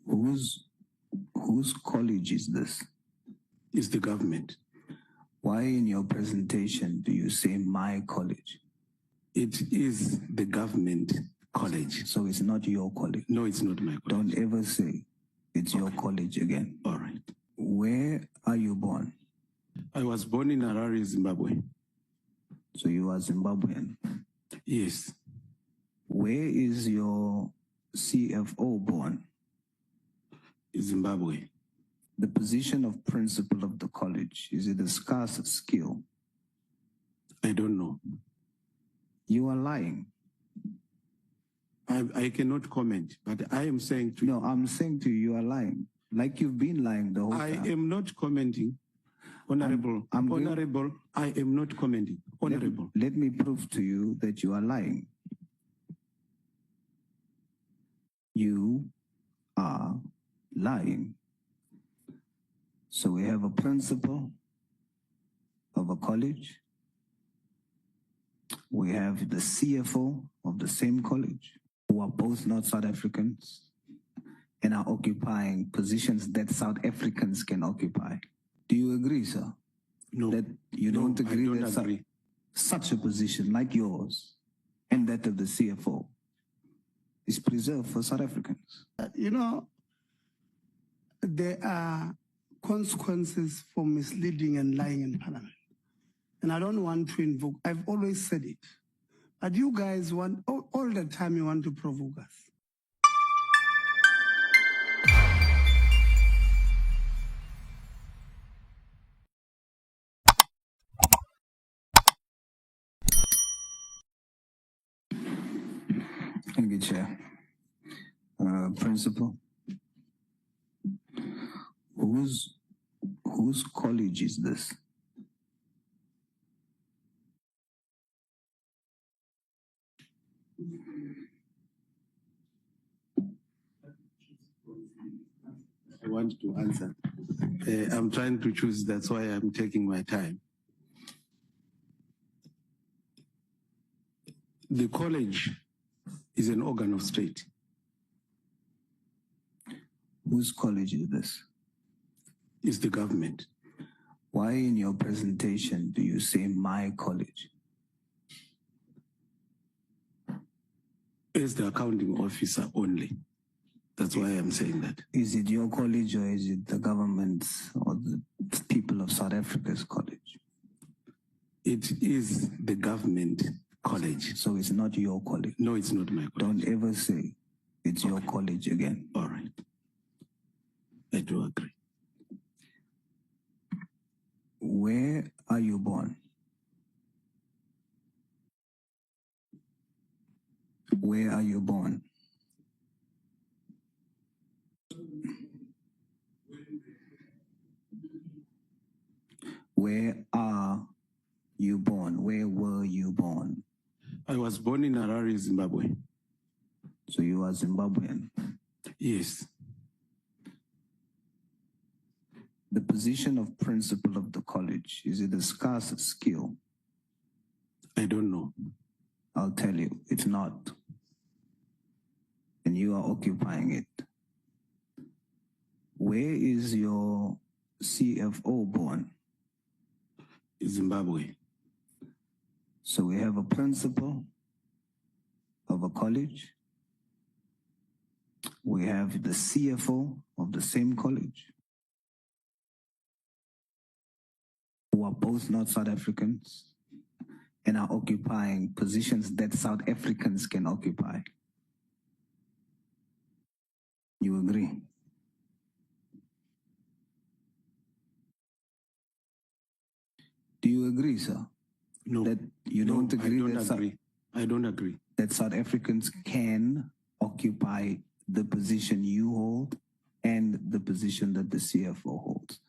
Whose college is this? It's the government. Why in your presentation do you say my college? It is the government college. So it's not your college? No, it's not my college. Don't ever say it's your college again. All right. Where are you born? I was born in Harare, Zimbabwe. So you are Zimbabwean? Yes. Where is your CFO born? Zimbabwe. The position of principal of the college, is it a scarce skill? I don't know. You are lying. I cannot comment, but I am saying to you. No, I'm saying to you, you are lying. Like you've been lying the whole time. I am not commenting. Honorable, Honorable, I am not commenting. Honorable. Let me prove to you that you are lying. You are lying. So we have a principal of a college. We have the CFO of the same college, who are both not South Africans and are occupying positions that South Africans can occupy. Do you agree, sir? No. That you don't agree I don't that agree. Such a position like yours and that of the CFO is preserved for South Africans? You know, there are consequences for misleading and lying in Parliament. And I don't want to invoke, I've always said it. But you guys want, all the time you want to provoke us. Thank you, Chair. Principal, whose college is this? I want to answer. I'm trying to choose, that's why I'm taking my time. The college is an organ of state. Whose college is this? It's the government. Why in your presentation do you say my college? As the accounting officer only. That's why I'm saying that. Is it your college or is it the government's or the people of South Africa's college? It is the government college. So it's not your college? No, it's not my college. Don't ever say it's your college again. All right. I do agree. Where are you born? Where are you born? Where are you born? Where were you born? I was born in Harare, Zimbabwe. So you are Zimbabwean? Yes. The position of principal of the college, is it a scarce skill? I don't know. I'll tell you, it's not. And you are occupying it. Where is your CFO born? Zimbabwe. So we have a principal of a college. We have the CFO of the same college, who are both not South Africans and are occupying positions that South Africans can occupy. You agree? Do you agree, sir? No. That you don't agree? I don't agree. That South Africans can occupy the position you hold and the position that the CFO holds?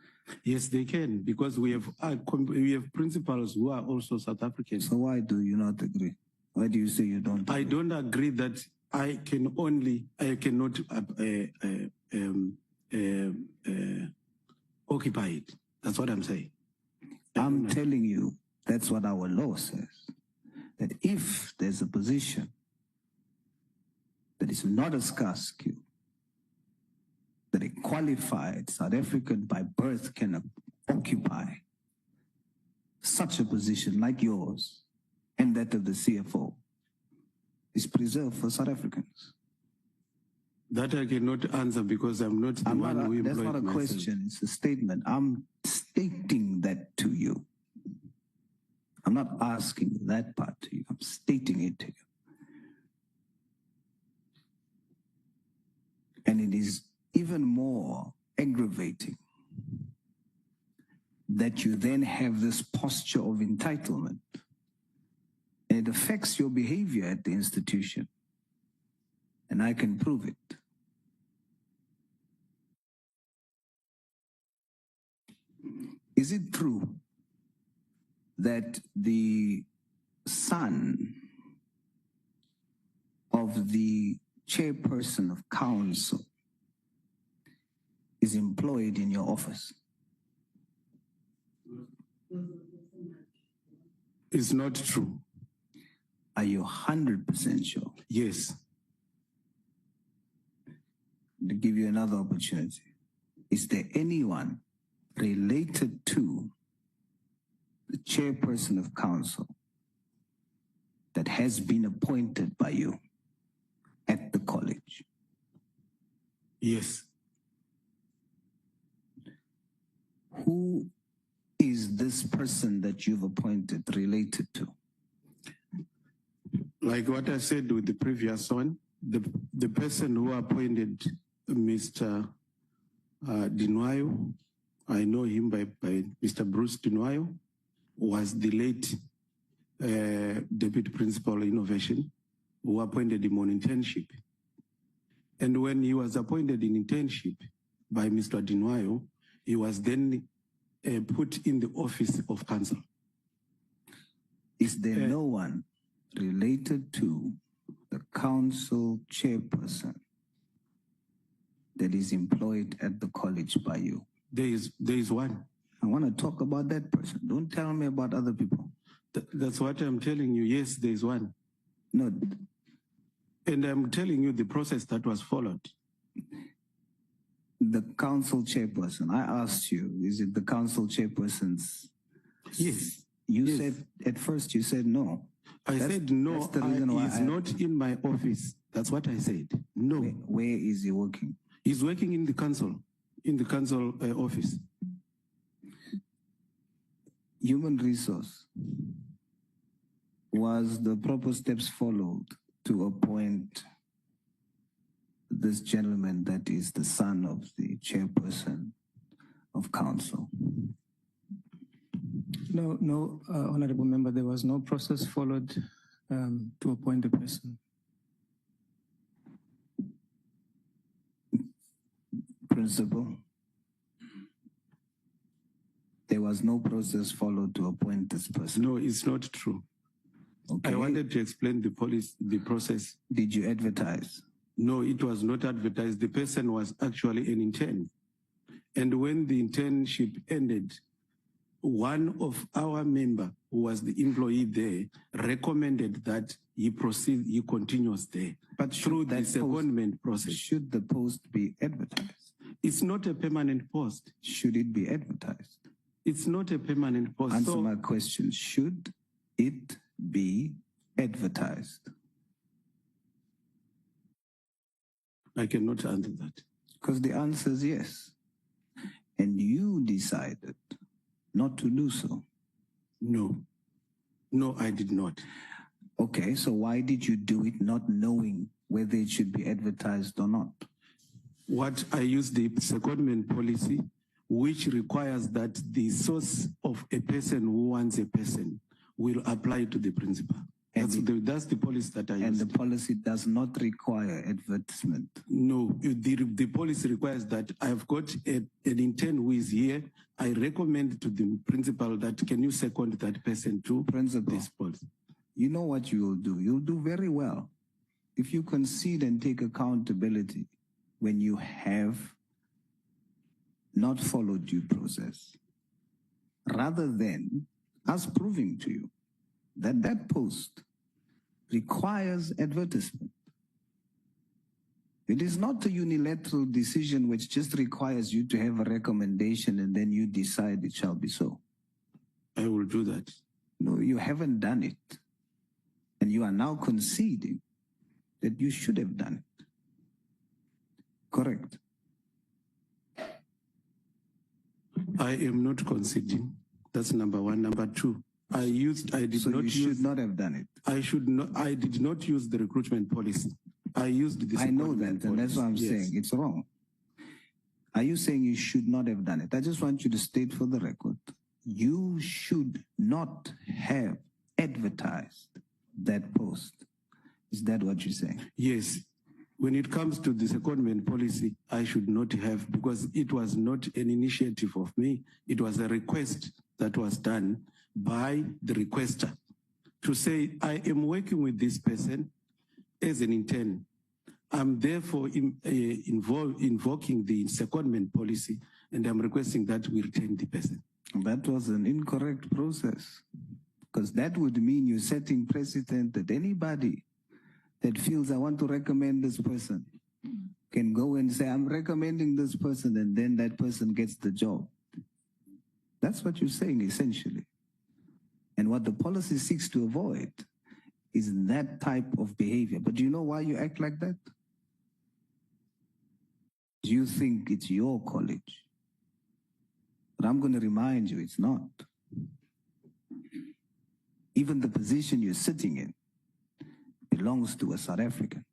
Yes, they can, because we have principals who are also South Africans. So why do you not agree? Why do you say you don't agree? I don't agree that I cannot occupy it. That's what I'm saying. I'm telling you, that's what our law says. That if there's a position that is not a scarce skill, qualified South African by birth can occupy such a position like yours and that of the CFO is preserved for South Africans? That I cannot answer because I'm not the one who employed That's not a myself. question, it's a statement. I'm stating that to you. I'm not asking that part to you, I'm stating it to you. And it is even more aggravating that you then have this posture of entitlement. And it affects your behavior at the institution. And I can prove it. Is it true that the son of the chairperson of council is employed in your office? It's not true. Are you 100% sure? Yes. To give you another opportunity, is there anyone related to the chairperson of council that has been appointed by you at the college? Yes. Who is this person that you've appointed related to? Like what I said with the previous one, the person who appointed Mr. Dinwayo, I know him by Mr. Bruce Dinwayo, was the late Deputy Principal Innovation, who appointed him on internship. And when he was appointed in internship by Mr. Dinwayo, he was then put in the office of council. Is there no one related to the council chairperson that is employed at the college by you? There is one. I want to talk about that person. Don't tell me about other people. That's what I'm telling you. Yes, there is one. No. And I'm telling you the process that was followed. The council chairperson, I asked you, is it the council chairperson's? Yes. Said, at first you said no. I said no, that's the reason why he's not in my office. That's what I said. No. Where is he working? He's working in the council office. Human resource. Was the proper steps followed to appoint this gentleman that is the son of the chairperson of council? No, Honorable Member, there was no process followed to appoint the person. Principal, there was no process followed to appoint this person? No, it's not true. Okay. I wanted to explain the process. Did you advertise? No, it was not advertised. The person was actually an intern. And when the internship ended, one of our member who was the employee there recommended that he continues there. But through the secondment process. Should the post be advertised? It's not a permanent post. Should it be advertised? It's not a permanent post. Answer my question. Should it be advertised? I cannot answer that. Because the answer is yes. And you decided not to do so. No. No, I did not. Okay, so why did you do it not knowing whether it should be advertised or not? What I used the secondment policy, which requires that the source of a person who wants a person will apply to the principal. That's the policy that I used. And the policy does not require advertisement? No, the policy requires that I've got an intern who is here. I recommend to the principal that can you second that person to this policy. You know what you will do? You'll do very well if you concede and take accountability when you have not followed due process, rather than us proving to you that that post requires advertisement. It is not a unilateral decision which just requires you to have a recommendation and then you decide it shall be so. I will do that. No, you haven't done it. And you are now conceding that you should have done it. Correct. I am not conceding. That's number one. Number two, I should not have done it. I did not use the recruitment policy. I used this. I know that, and that's what I'm saying. It's wrong. Are you saying you should not have done it? I just want you to state for the record, you should not have advertised that post. Is that what you're saying? Yes. When it comes to the secondment policy, I should not have, because it was not an initiative of me. It was a request that was done by the requester to say, I am working with this person as an intern. I'm therefore invoking the secondment policy, and I'm requesting that we retain the person. That was an incorrect process, because that would mean you're setting precedent that anybody that feels I want to recommend this person can go and say, I'm recommending this person, and then that person gets the job. That's what you're saying, essentially. And what the policy seeks to avoid is that type of behavior. But do you know why you act like that? Do you think it's your college? But I'm going to remind you, it's not. Even the position you're sitting in belongs to a South African.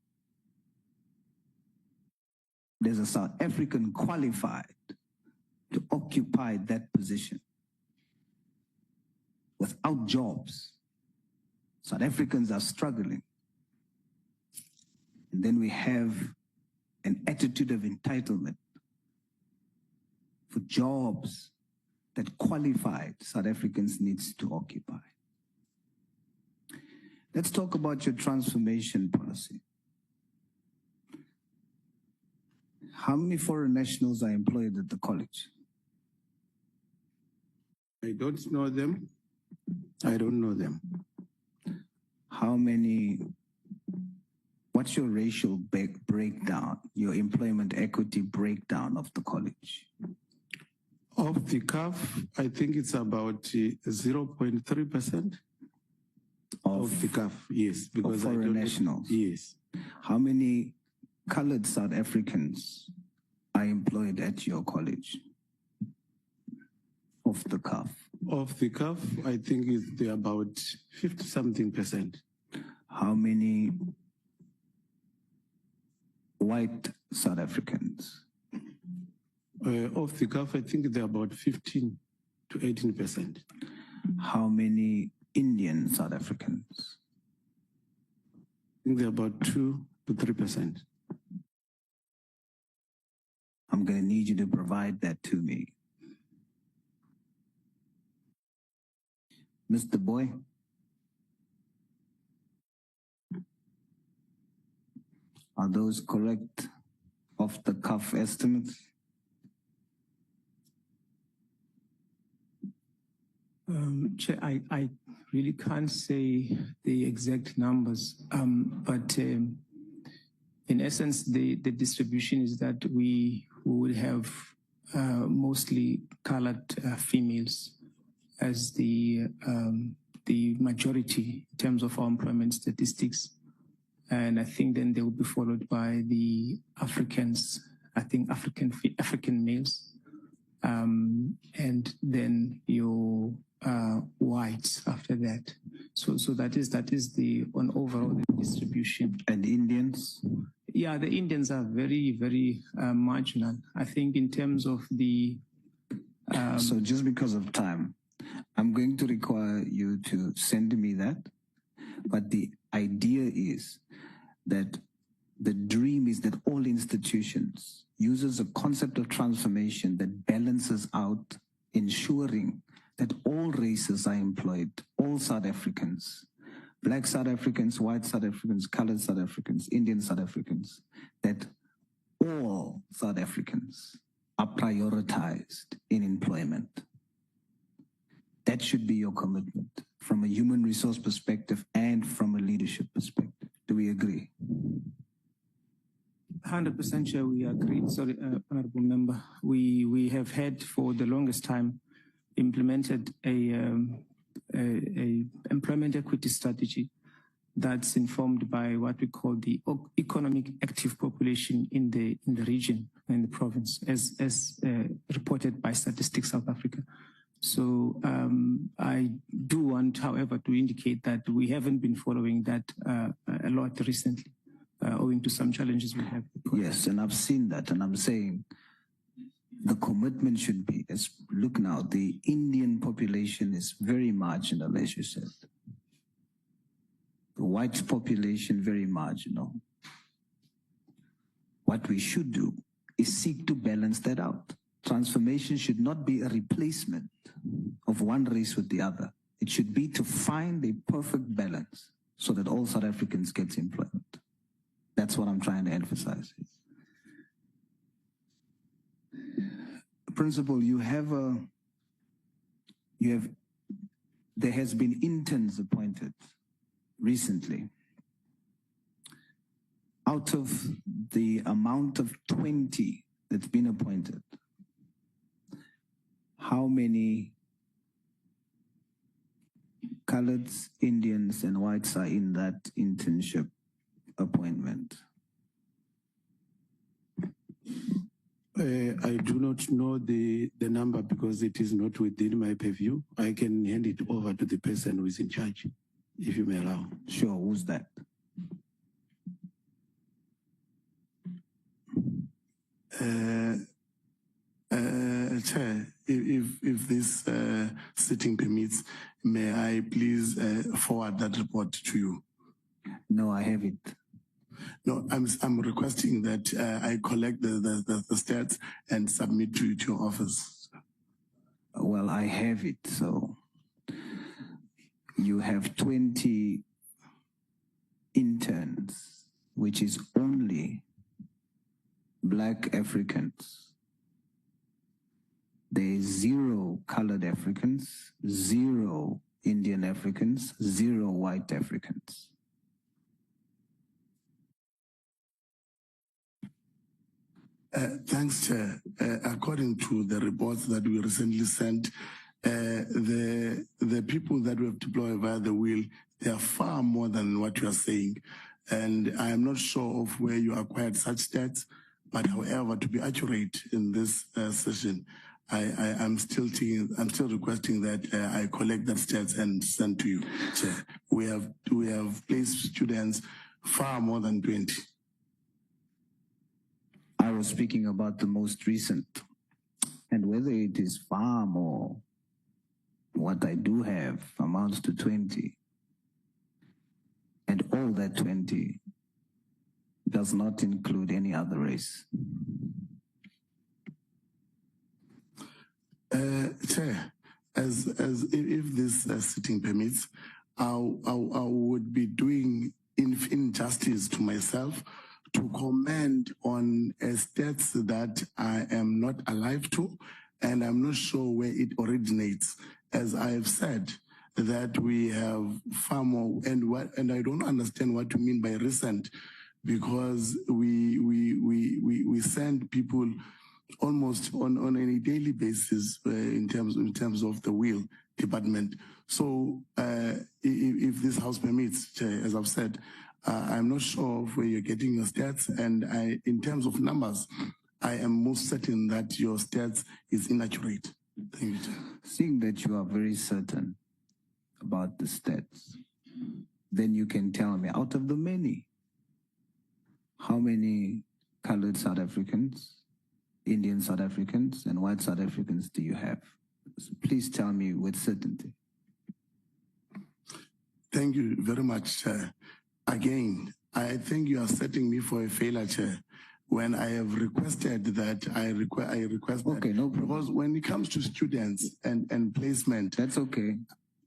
There's a South African qualified to occupy that position. Without jobs, South Africans are struggling. And then we have an attitude of entitlement for jobs that qualified South Africans needs to occupy. Let's talk about your transformation policy. How many foreign nationals are employed at the college? I don't know them. I don't know them. How many, what's your racial breakdown, your employment equity breakdown of the college? Off the cuff, I think it's about 0.3%. Of the cuff, yes. Because foreign nationals? Yes. How many colored South Africans are employed at your college? Off the cuff? Off the cuff, I think it's about 50-something%. How many white South Africans? Off the cuff, I think they're about 15 to 18%. How many Indian South Africans? I think they're about 2 to 3%. I'm going to need you to provide that to me. Mr. Boy? Are those correct off-the-cuff estimates? Chair, I really can't say the exact numbers, but in essence, the distribution is that we will have mostly colored females as the majority in terms of our employment statistics. And I think then they will be followed by the Africans, I think African males, and then your whites after that. So that is the on overall the distribution. And Indians? Yeah, the Indians are very, very marginal. I think in terms of the... So just because of time, I'm going to require you to send me that. But the idea is that the dream is that all institutions uses a concept of transformation that balances out, ensuring that all races are employed, all South Africans, Black South Africans, white South Africans, colored South Africans, Indian South Africans, that all South Africans are prioritized in employment. That should be your commitment from a human resource perspective and from a leadership perspective. Do we agree? 100% sure we agree. Sorry, Honorable Member. We have had for the longest time implemented a employment equity strategy that's informed by what we call the economic active population in the region, in the province, as reported by Statistics South Africa. So I do want, however, to indicate that we haven't been following that a lot recently, owing to some challenges we have. Yes, and I've seen that, and I'm saying the commitment should be, look now, the Indian population is very marginal, as you said. The white population, very marginal. What we should do is seek to balance that out. Transformation should not be a replacement of one race with the other. It should be to find a perfect balance so that all South Africans get employment. That's what I'm trying to emphasize. Principal, there has been interns appointed recently. Out of the amount of 20 that's been appointed, how many coloreds, Indians, and whites are in that internship appointment? I do not know the number because it is not within my purview. I can hand it over to the person who is in charge, if you may allow. Sure, who's that? Chair, if this sitting permits, may I please forward that report to you? No, I have it. No, I'm requesting that I collect the stats and submit to your office. Well, I have it. So you have 20 interns, which is only Black Africans. There's 0 colored Africans, 0 Indian Africans, 0 white Africans. Thanks, Chair. According to the reports that we recently sent, the people that we have deployed via the wheel, they are far more than what you are saying. And I am not sure of where you acquired such stats, but however, to be accurate in this session, I'm still requesting that I collect that stats and send to you, Chair. We have placed students far more than 20. I was speaking about the most recent, and whether it is farm or what I do have amounts to 20, and all that 20 does not include any other race. Chair, as if this sitting permits, I would be doing injustice to myself to comment on stats that I am not alive to, and I'm not sure where it originates. As I have said, that we have far more, and I don't understand what you mean by recent, because we send people almost on a daily basis in terms of the wheel department. So if this House permits, Chair, as I've said, I'm not sure of where you're getting your stats, and in terms of numbers, I am most certain that your stats is inaccurate. Thank you, Chair. Seeing that you are very certain about the stats, then you can tell me, out of the many, how many colored South Africans, Indian South Africans, and white South Africans do you have? So please tell me with certainty. Thank you very much, Chair. Again, I think you are setting me for a failure, Chair, when I have requested that I request okay, that. No problem. Because when it comes to students and placement. That's okay.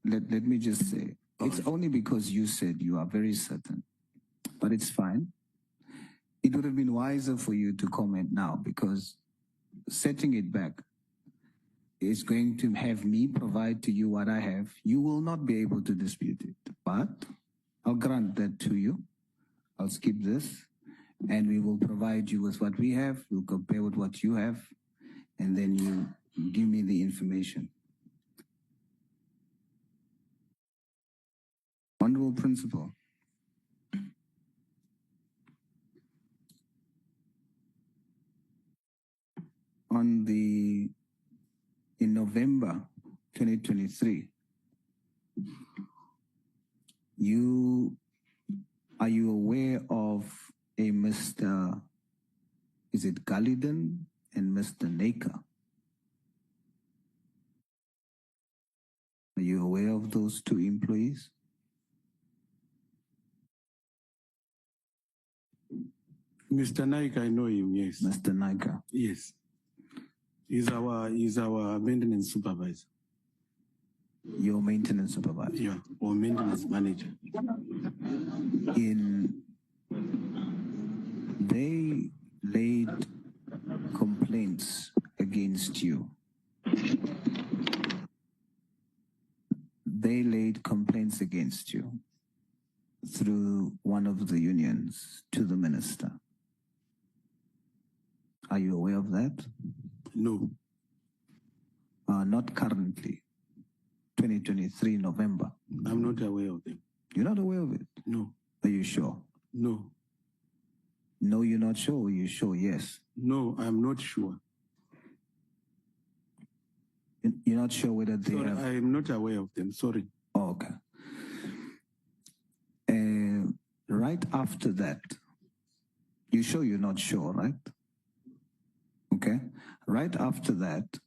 Let me just say, it's only because you said you are very certain, but it's fine. It would have been wiser for you to comment now, because setting it back is going to have me provide to you what I have. You will not be able to dispute it, but I'll grant that to you. I'll skip this, and we will provide you with what we have. We'll compare with what you have, and then you give me the information. Honorable Principal. In November 2023, are you aware of a Mr. Is it Gallidan and Mr. Naker? Are you aware of those two employees? Mr. Naika, I know him, yes. Mr. Naika? Yes. He's our maintenance supervisor. Your maintenance supervisor? Yeah, or maintenance manager. They laid complaints against you. They laid complaints against you through one of the unions to the minister. Are you aware of that? No. Not currently. 2023 November. I'm not aware of them. You're not aware of it? No. Are you sure? No. No, you're not sure, or are you sure? Yes. No, I'm not sure. You're not sure whether they have... I am not aware of them, sorry. Oh, okay. Right after that, you sure you're not sure, right? Okay. Right after that,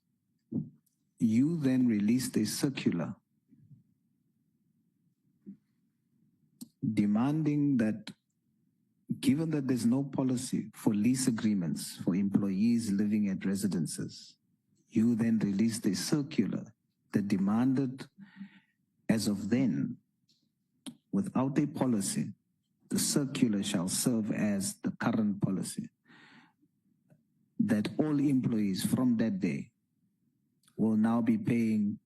you then released a circular demanding that, given that there's no policy for lease agreements for employees living at residences, you then released a circular that demanded, as of then, without a policy, the circular shall serve as the current policy, that all employees from that day will now be paying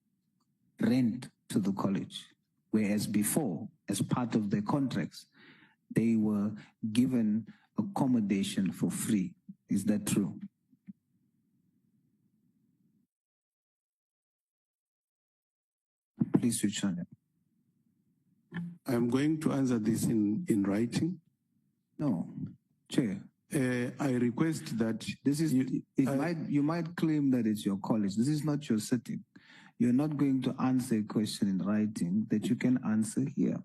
rent to the college, whereas before, as part of their contracts, they were given accommodation for free. Is that true? Please switch on it. I'm going to answer this in writing. No, Chair. I request that this is you might claim that it's your college. This is not your sitting. You're not going to answer a question in writing that you can answer here.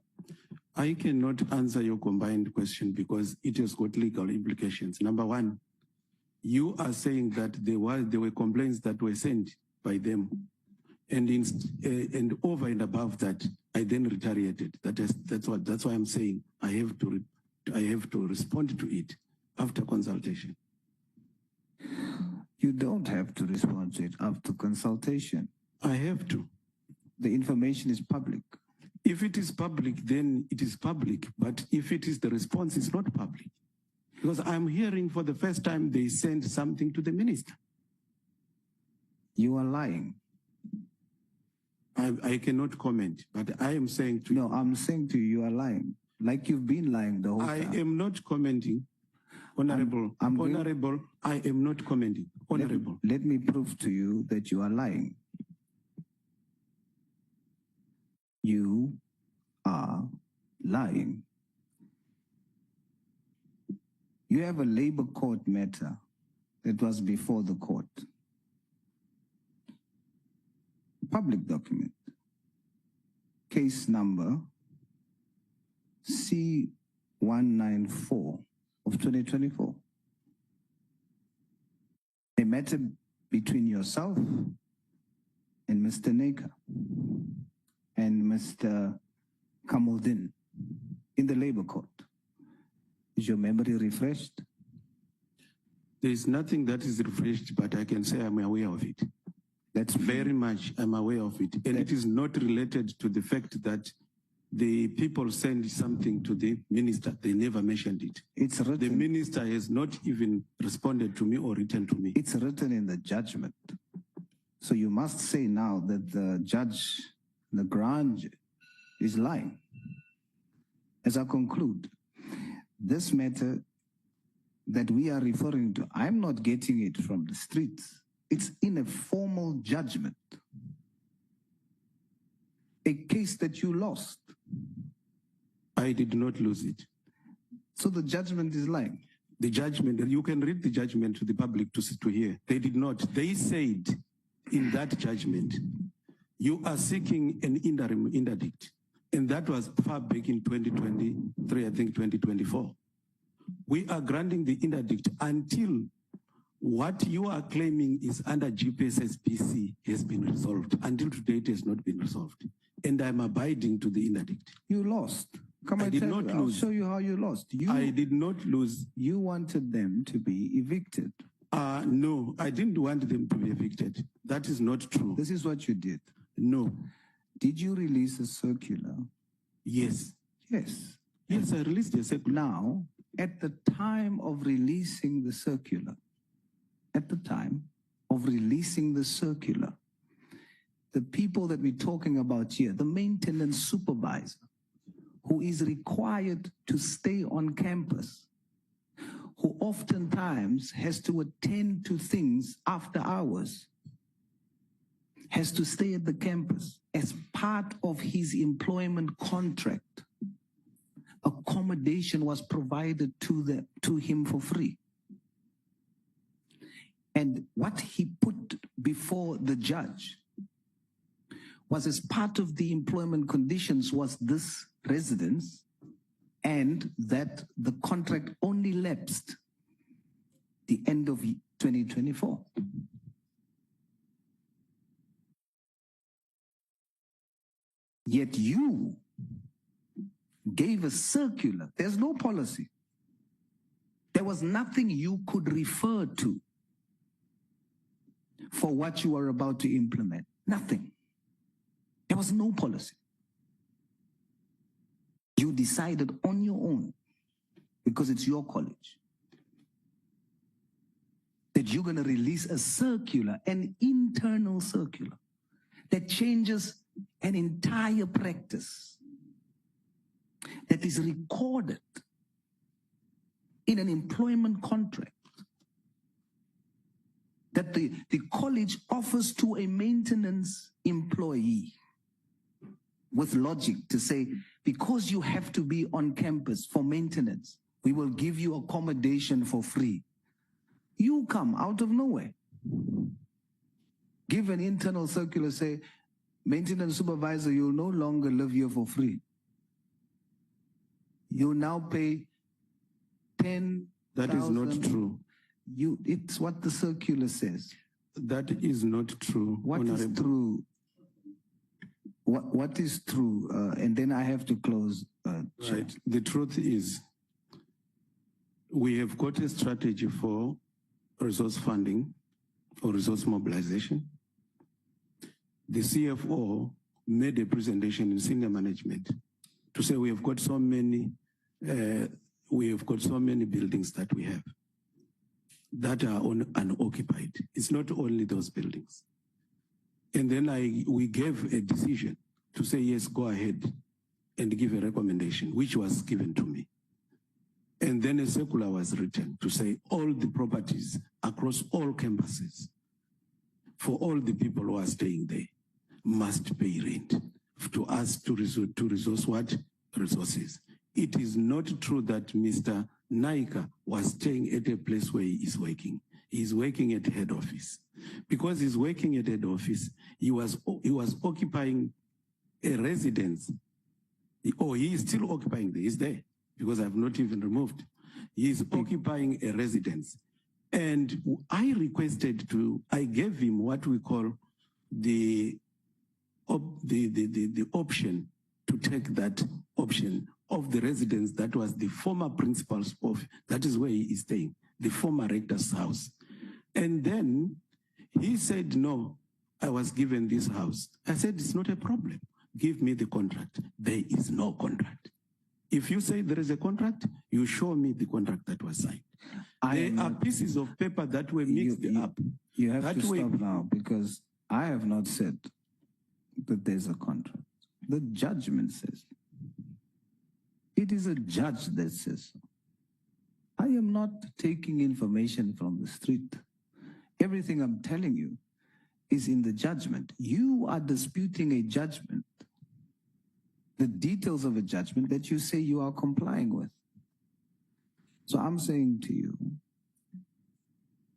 I cannot answer your combined question because it has got legal implications. Number one, you are saying that there were complaints that were sent by them, and over and above that, I then retaliated. That's why I'm saying I have to respond to it after consultation. You don't have to respond to it after consultation. I have to. The information is public. If it is public, then it is public. But if it is the response, it's not public. Because I'm hearing for the first time they sent something to the minister. You are lying. I cannot comment, but I am saying to you. No, I'm saying to you, you are lying. Like you've been lying the whole time. I am not commenting. Honorable, Honorable, I am not commenting. Honorable. Let me prove to you that you are lying. You are lying. You have a labor court matter that was before the court. Public document. Case number C194 of 2024. A matter between yourself and Mr. Naker and Mr. Kamaldin in the labor court. Is your memory refreshed? There is nothing that is refreshed, but I can say I'm aware of it. That's very much, I'm aware of it. And it is not related to the fact that the people send something to the minister. They never mentioned it. It's written. The minister has not even responded to me or written to me. It's written in the judgment. So you must say now that the judge, the grand judge, is lying. As I conclude, this matter that we are referring to, I'm not getting it from the streets. It's in a formal judgment. A case that you lost. I did not lose it. So the judgment is lying. The judgment, you can read the judgment to the public to hear. They did not. They said in that judgment, you are seeking an interim interdict. And that was far back in 2023, I think 2024. We are granting the interdict until what you are claiming is under GPSSPC has been resolved. Until today, it has not been resolved. And I'm abiding to the interdict. You lost. I did not lose. I'll show you how you lost. I did not lose. You wanted them to be evicted. No, I didn't want them to be evicted. That is not true. This is what you did. No. Did you release a circular? Yes. Yes. Yes, I released a circular. Now, at the time of releasing the circular, the people that we're talking about here, the maintenance supervisor, who is required to stay on campus, who oftentimes has to attend to things after hours, has to stay at the campus as part of his employment contract. Accommodation was provided to him for free. And what he put before the judge was, as part of the employment conditions, was this residence, and that the contract only lapsed the end of 2024. Yet you gave a circular. There's no policy. There was nothing you could refer to for what you are about to implement. Nothing. There was no policy. You decided on your own, because it's your college, that you're going to release a circular, an internal circular, that changes an entire practice that is recorded in an employment contract that the college offers to a maintenance employee, with logic, to say, because you have to be on campus for maintenance, we will give you accommodation for free. You come out of nowhere, give an internal circular, say, maintenance supervisor, you'll no longer live here for free. You now pay 10,000. That is not true. It's what the circular says. That is not true. What is true? What is true? And then I have to close. Right. The truth is, we have got a strategy for resource funding or resource mobilization. The CFO made a presentation in senior management to say we have got so many buildings that we have that are unoccupied. It's not only those buildings. And then we gave a decision to say, yes, go ahead and give a recommendation, which was given to me. And then a circular was written to say all the properties across all campuses for all the people who are staying there must pay rent to us to resource what? Resources. It is not true that Mr. Naika was staying at a place where he is working. He is working at head office. Because he's working at head office, he was occupying a residence. He is still occupying there. He's there, because I've not even removed. He is occupying a residence. And I gave him what we call the option to take that option of the residence that was the former principal's office. That is where he is staying, the former rector's house. And then he said, no, I was given this house. I said, it's not a problem. Give me the contract. There is no contract. If you say there is a contract, you show me the contract that was signed. There are pieces of paper that were mixed up. You have to stop now, because I have not said that there's a contract. The judgment says it is a judge that says so. I am not taking information from the street. Everything I'm telling you is in the judgment. You are disputing a judgment, the details of a judgment that you say you are complying with. So I'm saying to you,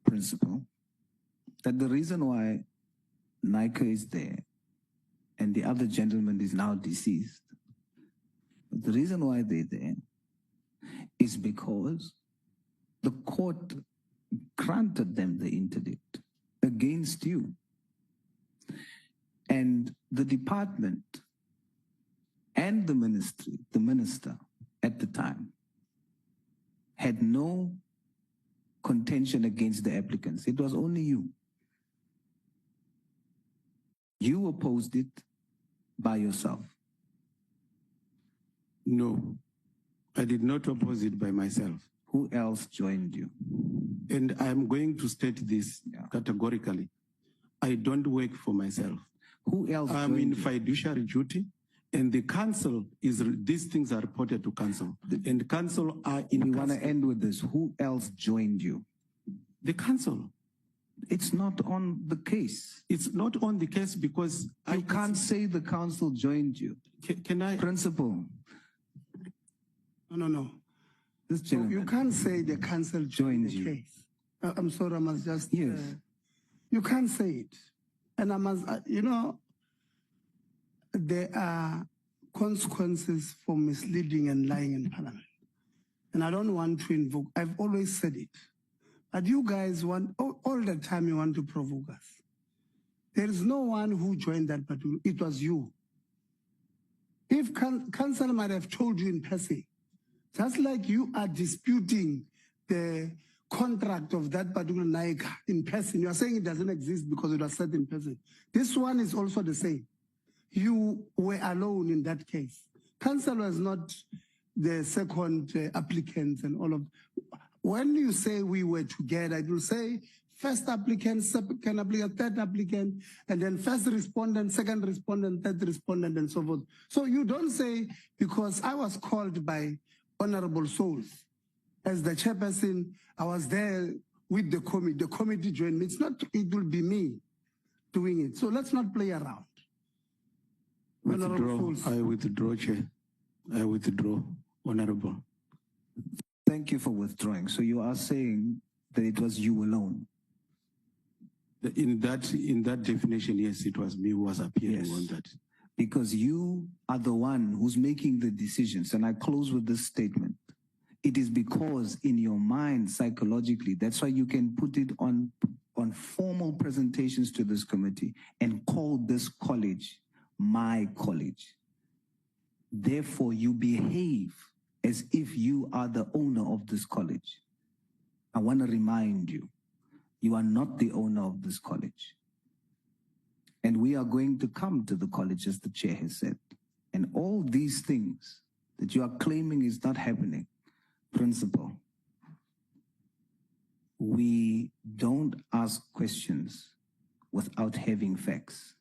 Principal, that the reason why Nika is there and the other gentleman is now deceased, the reason why they're there is because the court granted them the interdict against you. And the department and the minister at the time, had no contention against the applicants. It was only you. You opposed it by yourself. No, I did not oppose it by myself. Who else joined you? And I'm going to state this categorically. I don't work for myself. Who else I'm in you? fiduciary duty, and the council is, these things are reported to council. And council are in We want to end with this. Who else joined you? the council. It's not on the case. It's not on the case because You can't say the council joined you. Can I? Principal. No. This So gentleman. you can't say the council joined the you. case. I'm sorry, I must just. Yes. You can't say it. And I must, there are consequences for misleading and lying in Parliament. And I don't want to invoke, I've always said it. But you guys want, all the time you want to provoke us. There is no one who joined that, but it was you. If council might have told you in person, just like you are disputing the contract of that particular Naika in person, you are saying it doesn't exist because it was said in person. This one is also the same. You were alone in that case. Council was not the second applicant and all of. When you say we were together, it will say first applicant, second applicant, third applicant, and then first respondent, second respondent, third respondent, and so forth. So you don't say, because I was called by Honorable Sauls as the chairperson, I was there with the committee joined me. It's not, it will be me doing it. So let's not play around. Withdraw. I withdraw, Chair. I withdraw, Honorable. Thank you for withdrawing. So you are saying that it was you alone? In that definition, yes, it was me who was appearing on that. Because you are the one who's making the decisions. And I close with this statement. It is because in your mind, psychologically, that's why you can put it on formal presentations to this committee and call this college my college. Therefore, you behave as if you are the owner of this college. I want to remind you, you are not the owner of this college. And we are going to come to the college, as the chair has said. And all these things that you are claiming is not happening, Principal, we don't ask questions without having facts.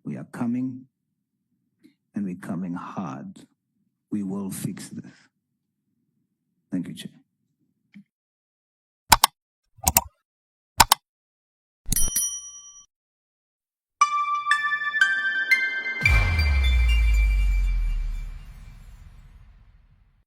We are coming, and we're coming hard. We will fix this. Thank you, Chair.